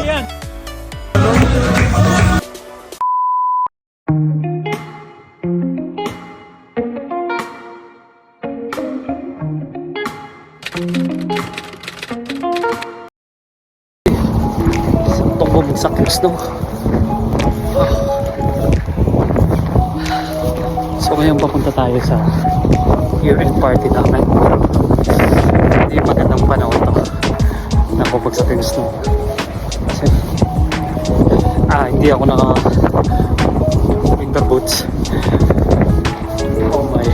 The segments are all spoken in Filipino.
yan. Itong bumagsak yung snow. So ngayon papunta tayo sa year-end party namin. Hindi magandang panahon to na bumagsak yung snow. Kasi hindi ako naka winter boots. Oh my.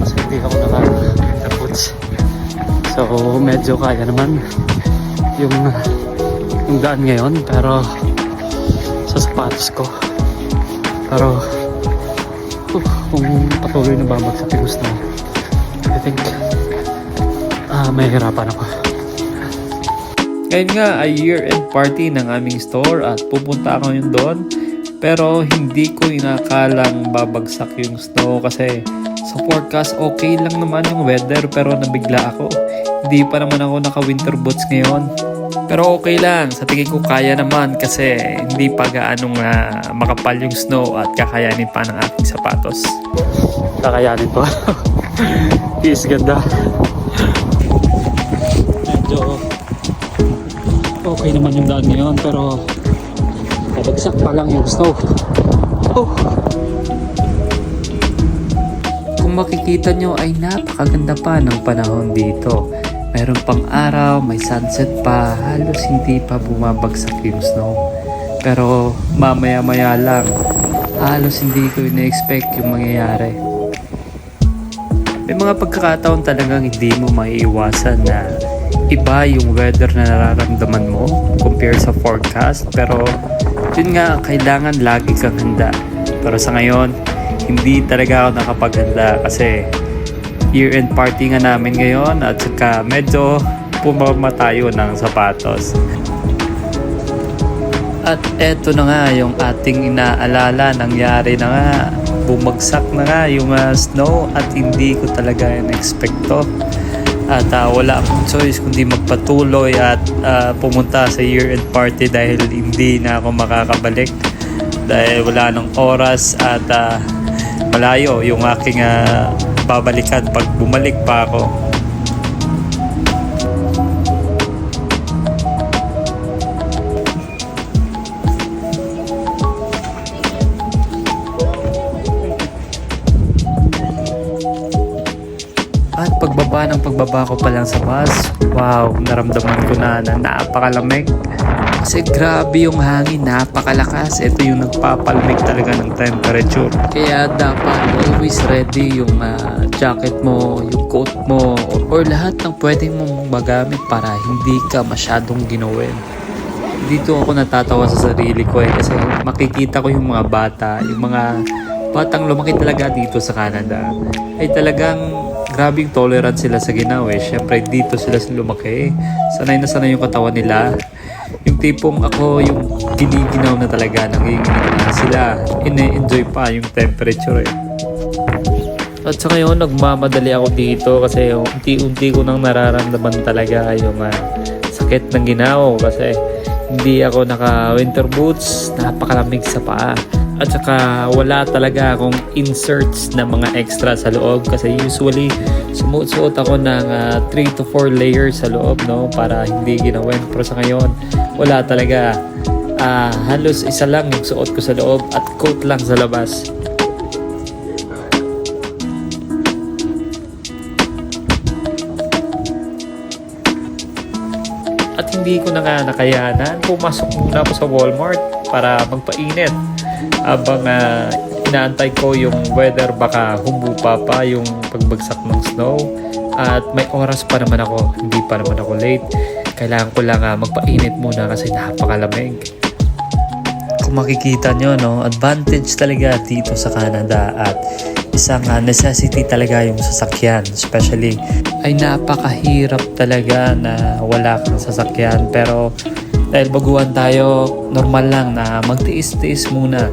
Kasi hindi ako naka winter boots. So medyo kaya naman yung daan ngayon, pero sa sapatos ko. Pero kung patuloy na babagsak yung snow, I think mahihirapan ako. Ngayon nga ay year-end party ng aming store at pupunta ako yun doon. Pero hindi ko inakalang babagsak yung snow kasi sa forecast okay lang naman yung weather, pero nabigla ako. Hindi pa naman ako naka winter boots ngayon. Pero okay lang, sa tingin ko kaya naman kasi hindi pa gaanong makapal yung snow at kakayanin pa ng aking sapatos. Kakayanin to. Is ganda. Medyo okay naman yung daan ngayon, pero nabagsak pa lang yung snow. Kung makikita nyo ay napakaganda pa ng panahon dito. Meron pang araw, may sunset pa, halos hindi pa bumabagsak yung snow. Pero mamaya-maya lang, halos hindi ko ina-expect yung mangyayari. May mga pagkakataon talagang hindi mo maiiwasan na iba yung weather na nararamdaman mo compare sa forecast. Pero yun nga, kailangan lagi kang handa. Pero sa ngayon, hindi talaga ako nakapaghanda kasi year-end party nga namin ngayon at saka medyo pumama tayo ng sapatos. At eto na nga yung ating inaalala, nangyari na nga, bumagsak na nga yung snow at hindi ko talaga in-expect to. At wala akong choice kundi magpatuloy at pumunta sa year-end party dahil hindi na ako makakabalik dahil wala nang oras at malayo yung aking babalikan pag bumalik pa ako. At pagbaba ko pa lang sa bus, wow, naramdaman ko na napakalamig. Kasi grabe yung hangin, napakalakas. Ito yung nagpapalamig talaga ng temperature. Kaya dapat always ready yung jacket mo, yung coat mo, or lahat ng pwedeng mong magamit para hindi ka masyadong ginawin. Dito ako natatawa sa sarili ko kasi makikita ko yung mga bata, yung mga batang lumaki talaga dito sa Canada. Ay talagang grabing tolerant sila sa ginaw Siyempre dito sila lumaki. Sanay na sanay yung katawan nila. Yung tipong ako yung giniginaw na talaga, nanginginig sila, ine-enjoy pa yung temperature At sa ngayon nagmamadali ako dito kasi unti-unti ko nang nararamdaman talaga yung sakit ng ginaw kasi hindi ako naka winter boots, napakalamig sa paa. At saka wala talaga akong inserts na mga extra sa loob kasi usually sumuot ako ng 3 to 4 layers sa loob para hindi ginawin. Pero sa ngayon wala talaga, halos isa lang yung suot ko sa loob at coat lang sa labas. At hindi ko na nga nakayanan, pumasok muna ako sa Walmart para magpainit habang inaantay ko yung weather, baka humupa pa yung pagbagsak ng snow. At may oras pa naman ako, hindi pa naman ako late. Kailangan ko lang magpainit muna kasi napakalamig. Kung makikita nyo, advantage talaga dito sa Canada at isang necessity talaga yung sasakyan. Especially ay napakahirap talaga na wala kang sasakyan, pero dahil baguhan tayo, normal lang na magtiis-tiis muna.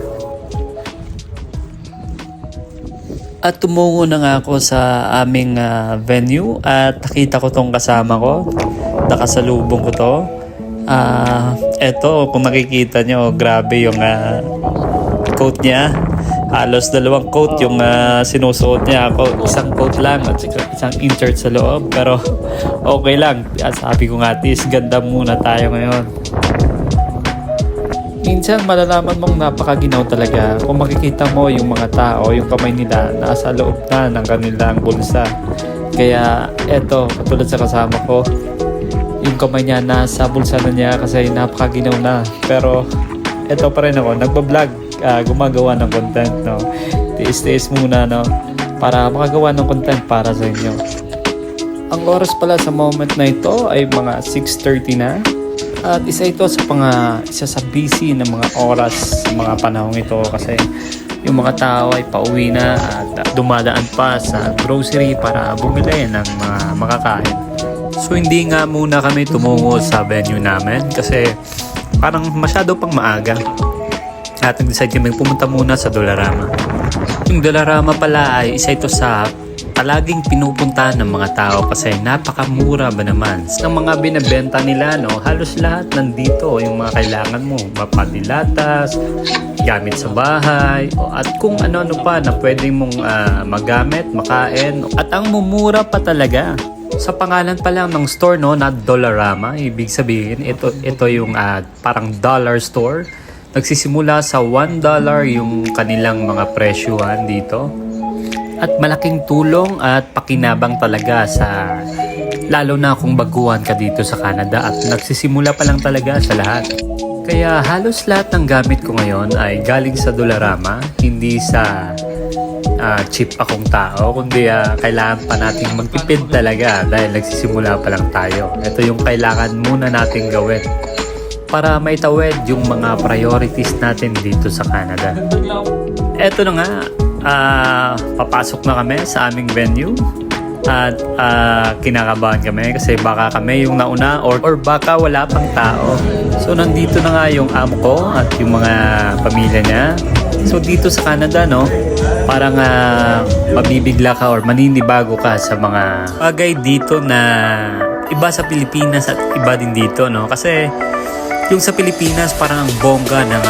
At tumungo na nga ako sa aming venue at nakita ko tong kasama ko. Nakasalubong ko to. Eto, kung nakikita nyo, grabe yung coat niya. Halos 2 coat yung sinusuot niya. Ako, isang coat lang at isang insert sa loob. Pero okay lang. Sabi ko nga, ganda muna tayo ngayon. Minsan malalaman mong napakaginaw talaga kung makikita mo yung mga tao, yung kamay nila nasa loob na ng kanilang bulsa. Kaya eto, katulad sa kasama ko, yung kamay niya nasa bulsa na niya kasi napakaginaw na. Pero eto pa rin ako, nagbablog, gumagawa ng content, no? Tiis-tiis muna, no? Para makagawa ng content para sa inyo. Ang oras pala sa moment na ito ay mga 6:30 na. At isa ito sa busy na mga oras sa mga panahong ito kasi yung mga tao ay pauwi na at dumadaan pa sa grocery para bumili ng mga makakain. So hindi nga muna kami tumungo sa venue namin kasi parang masyado pang maaga. At nag-decide kami pumunta muna sa Dollarama. Yung Dollarama pala ay isa ito sa palaging pinupuntahan ng mga tao kasi napakamura ba naman ng mga binebenta nila, no? Halos lahat nandito yung mga kailangan mo, mapadilatas, gamit sa bahay, at kung ano-ano pa na pwede mong magamit, makain, at ang mumura pa talaga. Sa pangalan pa lang ng store, no, na Dollarama, ibig sabihin ito yung parang dollar store. Nagsisimula sa $1 yung kanilang mga presyuhan dito. At malaking tulong at pakinabang talaga sa lalo na kung baguhan ka dito sa Canada at nagsisimula pa lang talaga sa lahat. Kaya halos lahat ng gamit ko ngayon ay galing sa Dollarama, hindi sa cheap akong tao, kundi kailangan pa nating magtipid talaga dahil nagsisimula pa lang tayo. Ito yung kailangan muna nating gawin para maitawid yung mga priorities natin dito sa Canada. Eto na nga, papasok na kami sa aming venue at kinakabahan kami kasi baka kami yung nauna or baka wala pang tao. So nandito na nga yung amo ko at yung mga pamilya niya. So dito sa Canada, no, parang mabibigla ka or maninibago ka sa mga bagay dito na iba sa Pilipinas at iba din dito, no, kasi yung sa Pilipinas parang ang bongga ng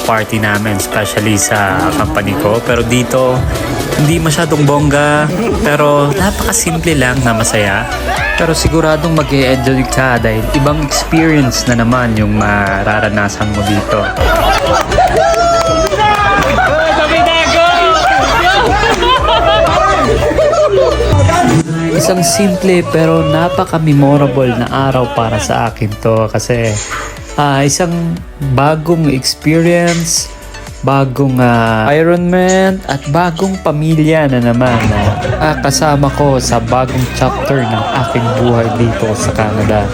party namin, especially sa company ko. Pero dito, hindi masyadong bongga, pero napakasimple lang na masaya. Pero siguradong mag-e-enjoy ka dahil ibang experience na naman yung mararanasan mo dito. Isang simple pero napaka-memorable na araw para sa akin to kasi isang bagong experience, bagong environment at bagong pamilya na naman kasama ko sa bagong chapter ng aking buhay dito sa Canada.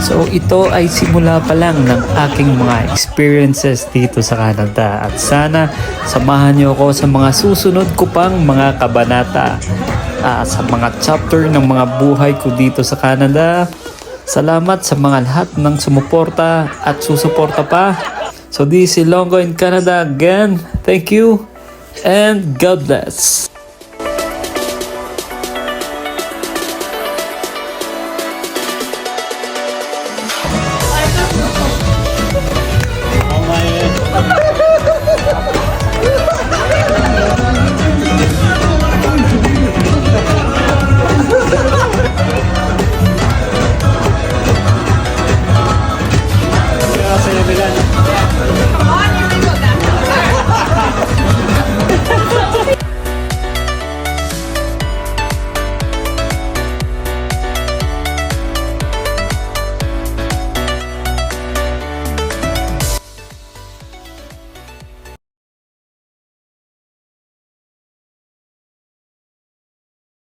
So ito ay simula pa lang ng aking mga experiences dito sa Canada at sana samahan niyo ako sa mga susunod ko pang mga kabanata sa mga chapter ng mga buhay ko dito sa Canada. Salamat sa mga lahat ng sumuporta at susuporta pa. So this is Longo in Canada again. Thank you and God bless.